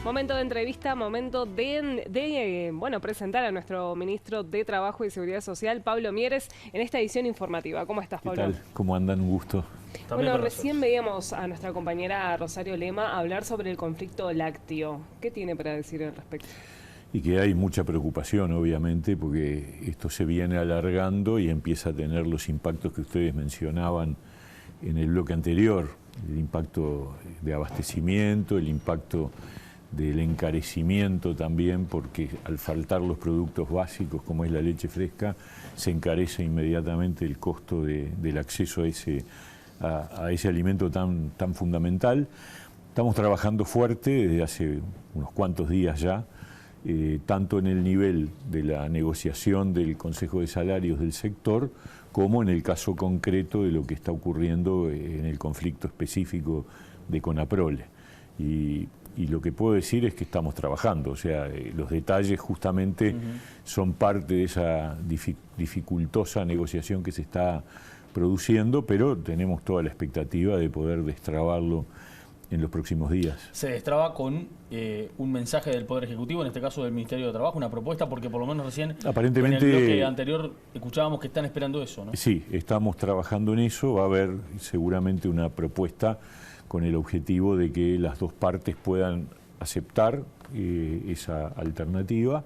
Momento de entrevista, momento de presentar a nuestro ministro de Trabajo y Seguridad Social, Pablo Mieres, en esta edición informativa. ¿Cómo estás, Pablo? ¿Qué tal? ¿Cómo andan? Un gusto. Bueno, recién veíamos a nuestra compañera Rosario Lema hablar sobre el conflicto lácteo. ¿Qué tiene para decir al respecto? Y que hay mucha preocupación, obviamente, porque esto se viene alargando y empieza a tener los impactos que ustedes mencionaban en el bloque anterior. El impacto de abastecimiento, el impacto del encarecimiento también, porque al faltar los productos básicos como es la leche fresca, se encarece inmediatamente el costo del acceso a ese alimento tan fundamental. Estamos trabajando fuerte desde hace unos cuantos días ya, tanto en el nivel de la negociación del Consejo de Salarios del sector, como en el caso concreto de lo que está ocurriendo en el conflicto específico de Conaprole. Y lo que puedo decir es que estamos trabajando, o sea, los detalles justamente son parte de esa dificultosa negociación que se está produciendo, pero tenemos toda la expectativa de poder destrabarlo en los próximos días. Se destraba con un mensaje del Poder Ejecutivo, en este caso del Ministerio de Trabajo, una propuesta, porque por lo menos recién aparentemente, en el bloque anterior escuchábamos que están esperando eso, ¿no? Sí, estamos trabajando en eso, va a haber seguramente una propuesta con el objetivo de que las dos partes puedan aceptar esa alternativa,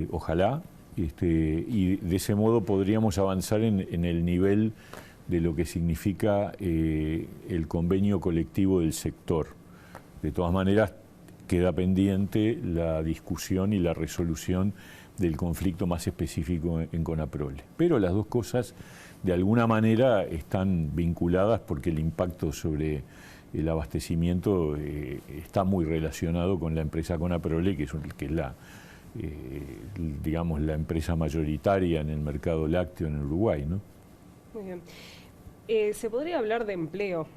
ojalá, y de ese modo podríamos avanzar en el nivel de lo que significa el convenio colectivo del sector. De todas maneras, queda pendiente la discusión y la resolución del conflicto más específico en Conaprole. Pero las dos cosas, de alguna manera, están vinculadas porque el impacto sobre el abastecimiento está muy relacionado con la empresa Conaprole, que es la empresa mayoritaria en el mercado lácteo en Uruguay, ¿no? Muy bien. Se podría hablar de empleo,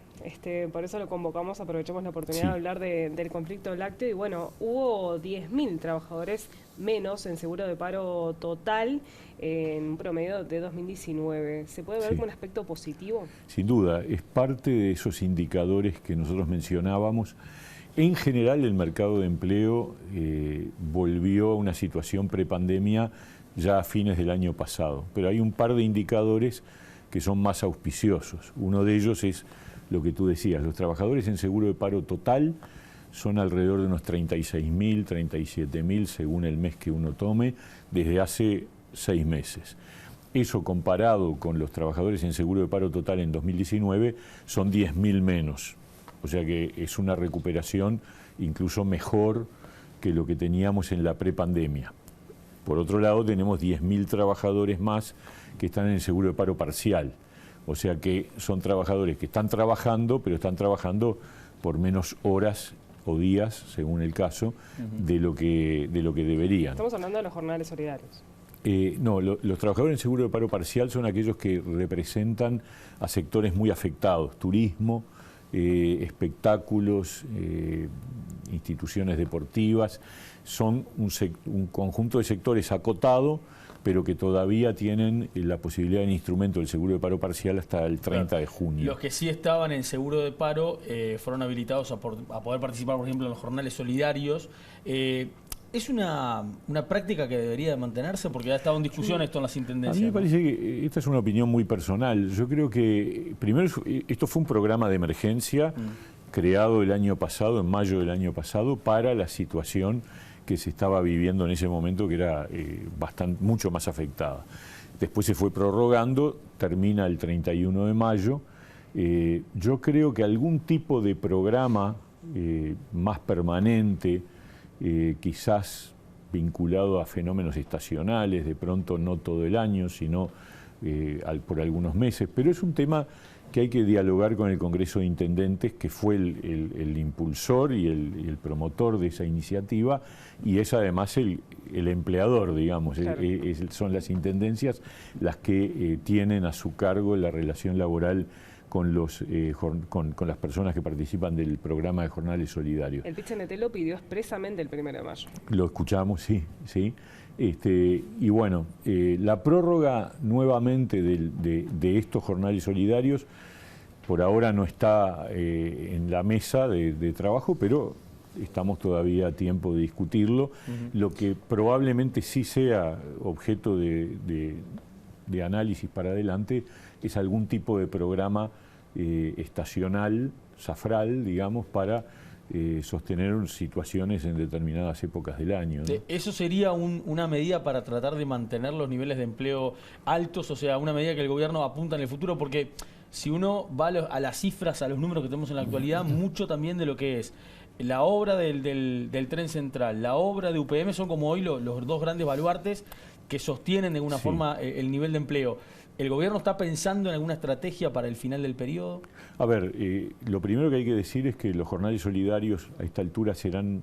por eso lo convocamos, aprovechamos la oportunidad de hablar del conflicto lácteo y bueno, hubo 10.000 trabajadores menos en seguro de paro total en un promedio de 2019. ¿Se puede ver como un aspecto positivo? Sin duda, es parte de esos indicadores que nosotros mencionábamos. En general, el mercado de empleo volvió a una situación prepandemia ya a fines del año pasado, pero hay un par de indicadores que son más auspiciosos. Uno de ellos es lo que tú decías, los trabajadores en seguro de paro total son alrededor de unos 36.000, 37.000 según el mes que uno tome, desde hace 6 meses. Eso comparado con los trabajadores en seguro de paro total en 2019 son 10.000 menos. O sea que es una recuperación incluso mejor que lo que teníamos en la prepandemia. Por otro lado, tenemos 10.000 trabajadores más que están en el seguro de paro parcial. O sea que son trabajadores que están trabajando, pero están trabajando por menos horas o días, según el caso, de lo que deberían. Estamos hablando de los jornales solidarios. No, los trabajadores en seguro de paro parcial son aquellos que representan a sectores muy afectados, turismo, espectáculos, instituciones deportivas, son un conjunto de sectores acotado, pero que todavía tienen la posibilidad del instrumento del seguro de paro parcial hasta el 30 de junio. Los que sí estaban en seguro de paro fueron habilitados a poder participar, por ejemplo, en los jornales solidarios. ¿Es una práctica que debería de mantenerse? Porque ha estado en discusión esto en las intendencias. A mí me parece que esta es una opinión muy personal. Yo creo que, primero, esto fue un programa de emergencia creado el año pasado, en mayo del año pasado, para la situación que se estaba viviendo en ese momento, que era mucho más afectada. Después se fue prorrogando, termina el 31 de mayo. Yo creo que algún tipo de programa más permanente, quizás vinculado a fenómenos estacionales, de pronto no todo el año, sino por algunos meses, pero es un tema que hay que dialogar con el Congreso de Intendentes, que fue el impulsor y el promotor de esa iniciativa, y es además el empleador, digamos. Claro. Son las intendencias las que tienen a su cargo la relación laboral con las personas que participan del programa de jornales solidarios. El PIT-CNT lo pidió expresamente el 1 de mayo. Lo escuchamos, sí. Y bueno, la prórroga nuevamente de estos jornales solidarios por ahora no está en la mesa de trabajo, pero estamos todavía a tiempo de discutirlo. Lo que probablemente sí sea objeto de análisis para adelante es algún tipo de programa estacional, zafral, digamos, para sostener situaciones en determinadas épocas del año, ¿no? ¿Eso sería una medida para tratar de mantener los niveles de empleo altos? O sea, una medida que el gobierno apunta en el futuro, porque si uno va a las cifras, a los números que tenemos en la actualidad, mucho también de lo que es la obra del Tren Central, la obra de UPM son como hoy los dos grandes baluartes que sostienen de alguna forma el nivel de empleo. ¿El gobierno está pensando en alguna estrategia para el final del periodo? A ver, lo primero que hay que decir es que los jornales solidarios a esta altura serán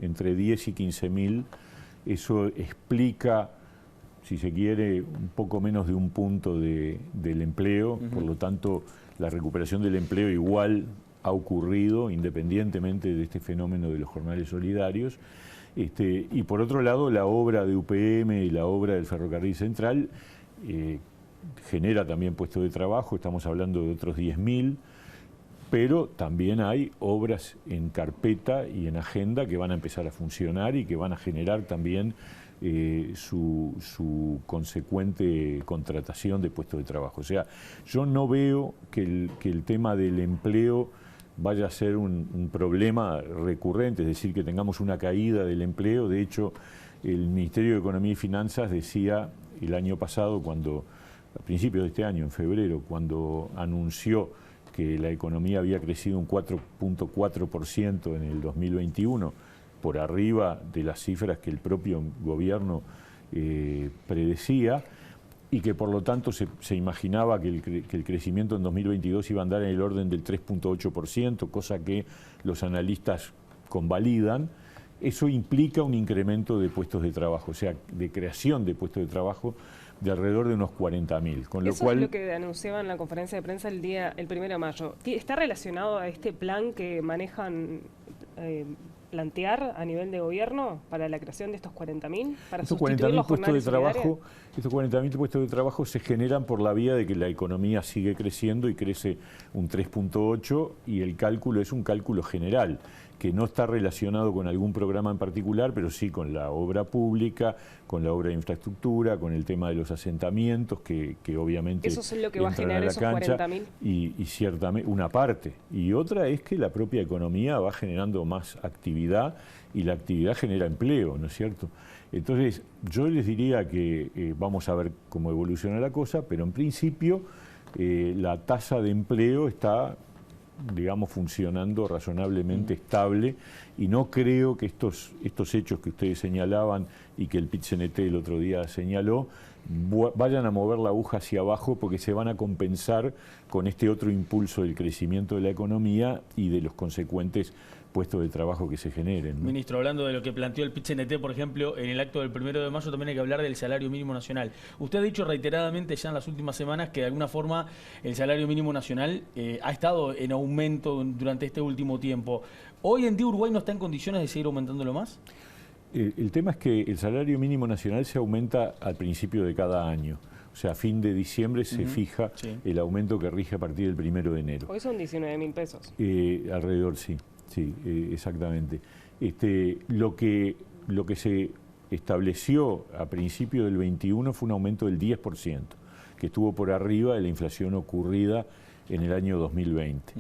entre 10 y 15.000. Eso explica, si se quiere, un poco menos de un punto del empleo. Por lo tanto, la recuperación del empleo igual ha ocurrido independientemente de este fenómeno de los jornales solidarios. Y por otro lado, la obra de UPM y la obra del Ferrocarril Central genera también puestos de trabajo, estamos hablando de otros 10.000, pero también hay obras en carpeta y en agenda que van a empezar a funcionar y que van a generar también su consecuente contratación de puestos de trabajo. O sea, yo no veo que el tema del empleo vaya a ser un problema recurrente, es decir, que tengamos una caída del empleo. De hecho, el Ministerio de Economía y Finanzas decía el año pasado, a principios de este año, en febrero, cuando anunció que la economía había crecido un 4.4% en el 2021, por arriba de las cifras que el propio gobierno predecía, y que por lo tanto se imaginaba que el crecimiento en 2022 iba a andar en el orden del 3.8%, cosa que los analistas convalidan. Eso implica un incremento de puestos de trabajo, o sea, de creación de puestos de trabajo de alrededor de unos 40.000. Con lo Eso cual, es lo que anunciaban en la conferencia de prensa el 1 de mayo. ¿Está relacionado a este plan que manejan plantear a nivel de gobierno para la creación de estos 40.000? Para estos sustituir 40.000 puestos de trabajo, estos 40.000 puestos de trabajo se generan por la vía de que la economía sigue creciendo y crece un 3.8, y el cálculo es un cálculo general, que no está relacionado con algún programa en particular, pero sí con la obra pública, con la obra de infraestructura, con el tema de los asentamientos, que obviamente eso es lo que va a entran generar la esos cancha, 40.000. y ciertamente una parte. Y otra es que la propia economía va generando más actividad, y la actividad genera empleo, ¿no es cierto? Entonces, yo les diría que vamos a ver cómo evoluciona la cosa, pero en principio la tasa de empleo está, digamos, funcionando razonablemente estable, y no creo que estos hechos que ustedes señalaban y que el PIT-CNT el otro día señaló vayan a mover la aguja hacia abajo, porque se van a compensar con este otro impulso del crecimiento de la economía y de los consecuentes puestos de trabajo que se generen, ¿no? Ministro, hablando de lo que planteó el PIT-CNT, por ejemplo, en el acto del 1 de mayo también hay que hablar del salario mínimo nacional. Usted ha dicho reiteradamente ya en las últimas semanas que de alguna forma el salario mínimo nacional ha estado en aumento durante este último tiempo. ¿Hoy en día Uruguay no está en condiciones de seguir aumentándolo más? El tema es que el salario mínimo nacional se aumenta al principio de cada año. O sea, a fin de diciembre se fija el aumento que rige a partir del 1 de enero. Hoy son 19.000 pesos. Alrededor, sí, exactamente. Lo que se estableció a principio del 21 fue un aumento del 10%, que estuvo por arriba de la inflación ocurrida en el año 2020.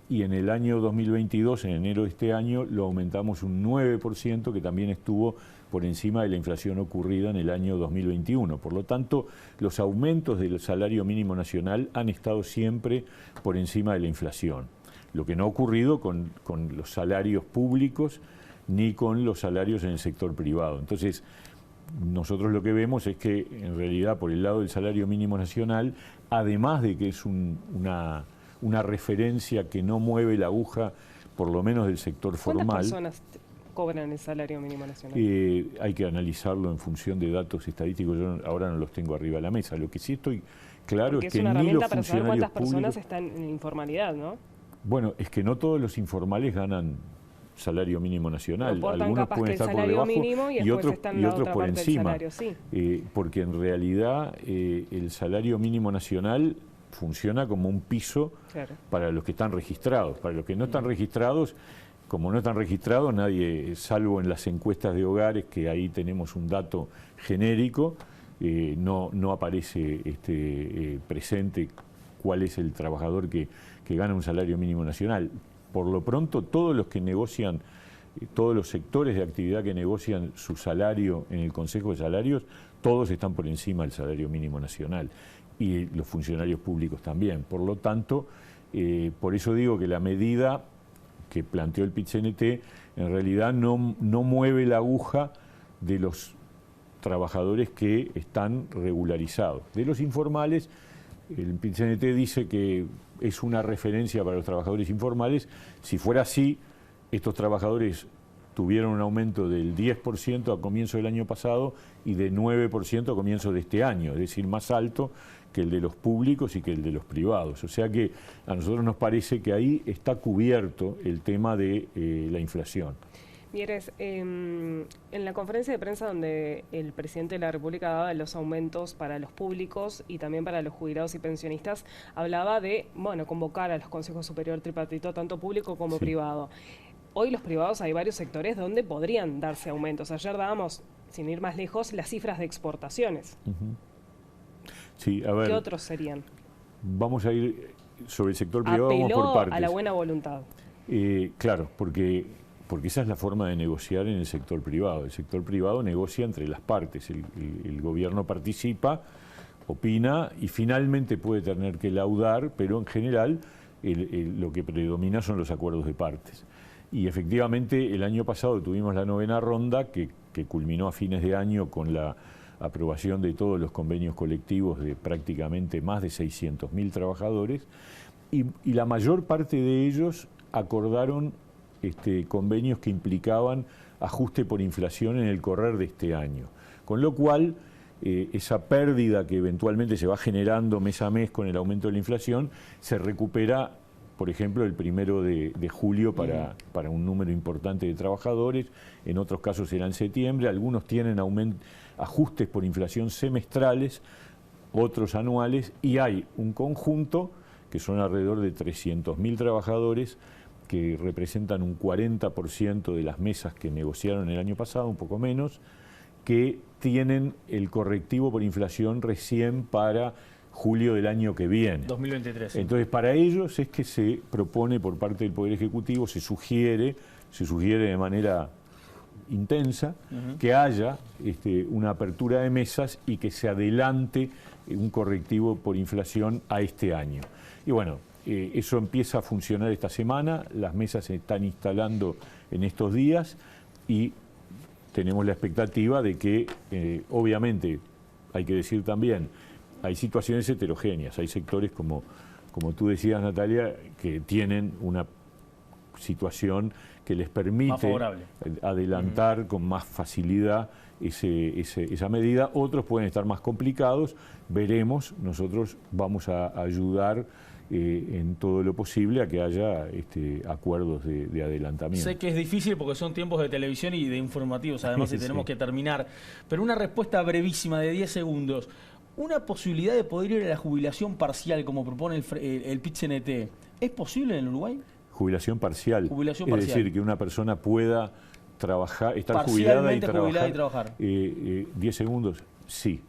Y en el año 2022, en enero de este año, lo aumentamos un 9%, que también estuvo por encima de la inflación ocurrida en el año 2021. Por lo tanto, los aumentos del salario mínimo nacional han estado siempre por encima de la inflación. Lo que no ha ocurrido con los salarios públicos ni con los salarios en el sector privado. Entonces, nosotros lo que vemos es que, en realidad, por el lado del salario mínimo nacional, además de que es una referencia que no mueve la aguja, por lo menos del sector formal. ¿Cuántas personas cobran el salario mínimo nacional? Hay que analizarlo en función de datos estadísticos. Yo ahora no los tengo arriba de la mesa. Lo que sí estoy claro es que es una ni los herramienta para saber funcionarios cuántas personas públicos... están en informalidad, ¿no? Bueno, es que no todos los informales ganan salario mínimo nacional. Algunos Algunos pueden estar por debajo y otros por encima. Salario, sí. Porque en realidad el salario mínimo nacional funciona como un piso para los que están registrados. Para los que no están registrados, como no están registrados, nadie, salvo en las encuestas de hogares, que ahí tenemos un dato genérico, no aparece presente cuál es el trabajador que gana un salario mínimo nacional. Por lo pronto, todos los que negocian, todos los sectores de actividad que negocian su salario en el Consejo de Salarios, todos están por encima del salario mínimo nacional, y los funcionarios públicos también. Por lo tanto, por eso digo que la medida que planteó el PIT-CNT en realidad no mueve la aguja de los trabajadores que están regularizados. De los informales, el PIT-CNT dice que es una referencia para los trabajadores informales. Si fuera así, estos trabajadores tuvieron un aumento del 10% a comienzo del año pasado y de 9% a comienzo de este año, es decir, más alto que el de los públicos y que el de los privados. O sea que a nosotros nos parece que ahí está cubierto el tema de la inflación. Mieres, en la conferencia de prensa donde el presidente de la República daba los aumentos para los públicos y también para los jubilados y pensionistas, hablaba de, bueno, convocar a los consejos superior tripartito, tanto público como privado. Hoy los privados hay varios sectores donde podrían darse aumentos. Ayer dábamos, sin ir más lejos, las cifras de exportaciones. Sí, a ver, ¿qué otros serían? Vamos a ir sobre el sector privado, Apeló vamos por partes. a la buena voluntad. Claro, porque esa es la forma de negociar en el sector privado. El sector privado negocia entre las partes. El gobierno participa, opina y finalmente puede tener que laudar, pero en general lo que predomina son los acuerdos de partes. Y efectivamente el año pasado tuvimos la 9ª ronda que culminó a fines de año con la aprobación de todos los convenios colectivos de prácticamente más de 600.000 trabajadores y la mayor parte de ellos acordaron convenios que implicaban ajuste por inflación en el correr de este año. Con lo cual, esa pérdida que eventualmente se va generando mes a mes con el aumento de la inflación se recupera, por ejemplo, el 1 de julio para un número importante de trabajadores, en otros casos será en septiembre, algunos tienen ajustes por inflación semestrales, otros anuales, y hay un conjunto que son alrededor de 300.000 trabajadores que representan un 40% de las mesas que negociaron el año pasado, un poco menos, que tienen el correctivo por inflación recién para julio del año que viene. 2023. Sí. Entonces, para ellos es que se propone por parte del Poder Ejecutivo, se sugiere de manera intensa que haya una apertura de mesas y que se adelante un correctivo por inflación a este año. Y bueno, eso empieza a funcionar esta semana, las mesas se están instalando en estos días y tenemos la expectativa de que, obviamente, hay que decir también, hay situaciones heterogéneas, hay sectores como tú decías, Natalia, que tienen una situación que les permite adelantar con más facilidad esa medida. Otros pueden estar más complicados, veremos, nosotros vamos a ayudar en todo lo posible a que haya acuerdos de adelantamiento. Sé que es difícil porque son tiempos de televisión y de informativos, además, y tenemos que terminar, pero una respuesta brevísima de 10 segundos. ¿Una posibilidad de poder ir a la jubilación parcial, como propone el PIT-CNT, es posible en el Uruguay? Jubilación parcial. Jubilación es parcial. decir, que una persona pueda trabajar, estar jubilada y trabajar. 10 segundos, sí.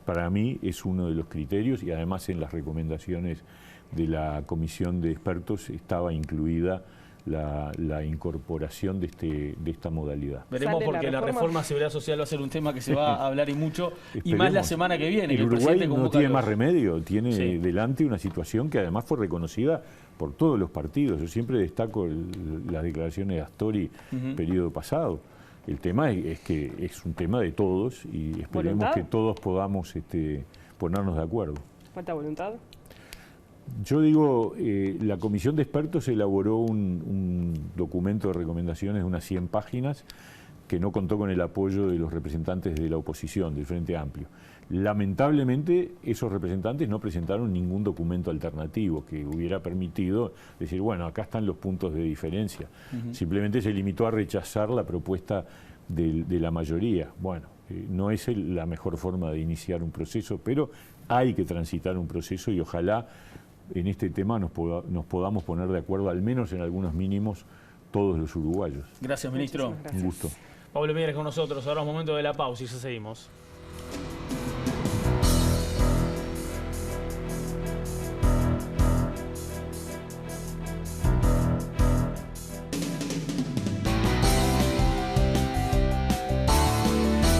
Para mí es uno de los criterios y además en las recomendaciones de la comisión de expertos estaba incluida la incorporación de esta modalidad. Veremos, porque la reforma de seguridad social va a ser un tema que se va a hablar y mucho, y más la semana que viene. El Uruguay no tiene más remedio, tiene delante una situación que además fue reconocida por todos los partidos. Yo siempre destaco las declaraciones de Astori periodo pasado. El tema es que es un tema de todos y esperemos que todos podamos ponernos de acuerdo. ¿Falta voluntad? Yo digo, la comisión de expertos elaboró un documento de recomendaciones de unas 100 páginas que no contó con el apoyo de los representantes de la oposición, del Frente Amplio. Lamentablemente, esos representantes no presentaron ningún documento alternativo que hubiera permitido decir, bueno, acá están los puntos de diferencia. Simplemente se limitó a rechazar la propuesta de la mayoría. Bueno, no es la mejor forma de iniciar un proceso, pero hay que transitar un proceso y ojalá en este tema nos podamos poner de acuerdo, al menos en algunos mínimos, todos los uruguayos. Gracias, ministro. Muchísimas gracias. Un gusto. Pablo Mieres con nosotros. Ahora es momento de la pausa y ya seguimos.